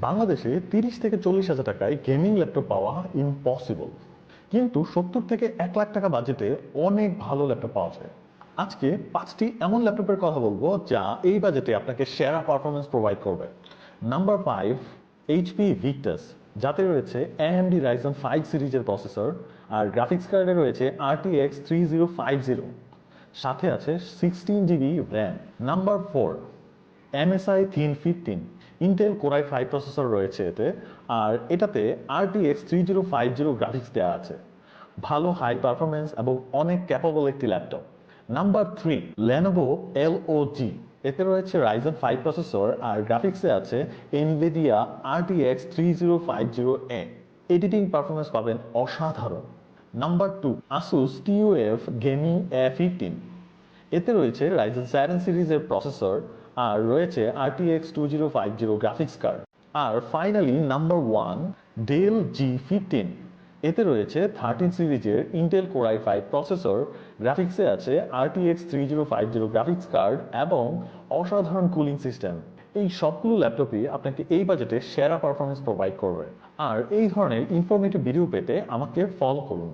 বাংলাদেশে 30 থেকে 40 হাজার টাকায় গেমিং ল্যাপটপ পাওয়া ইম্পসিবল, কিন্তু 70 থেকে 1 লাখ টাকা বাজেটে অনেক ভালো ল্যাপটপ পাওয়া যায়। আজকে 5টি এমন ল্যাপটপের কথা বলবো যা এই বাজেটে আপনাকে সেরা পারফরমেন্স প্রোভাইড করবে। নাম্বার 5, এইচপি ভিক্টাস, যাতে রয়েছে AMD Ryzen 5 সিরিজের প্রসেসর আর গ্রাফিক্স কার্ডে রয়েছে RTX 3050, সাথে আছে 16 GB RAM. Number 4, MSI Thin 15, Intel core i 5 processor রয়েছে এতে, আর এটাতে RTX 3050 গ্রাফিক্স দেওয়া আছে। ভালো হাই পারফরমেন্স এবং অনেক ক্যাপেবল একটি ল্যাপটপ। নাম্বার 3, Lenovo LOG, এতে রয়েছে Ryzen 5 প্রসেসর আর গ্রাফিক্সে আছে NVIDIA RTX 3050A। Editing performance পাবেন অসাধারণ। Number 2, Asus TUF Gaming A15, এতে রয়েছে Ryzen 7 সিরিজের প্রসেসর আর রয়েছে RTX 2050 গ্রাফিক্স কার্ড। আর ফাইনালি নাম্বার 1, ডেল G15, এতে রয়েছে 13 সিরিজের ইন্টেল কোর i5 প্রসেসর, গ্রাফিক্সে আছে RTX 3050 গ্রাফিক্স কার্ড এবং অসাধারণ কুলিং সিস্টেম। এই সবগুলো ল্যাপটপই আপনাকে এই বাজেটে সেরা পারফরমেন্স প্রোভাইড করবে। আর এই ধরনের ইনফরমেটিভ ভিডিও পেতে আমাকে ফলো করুন।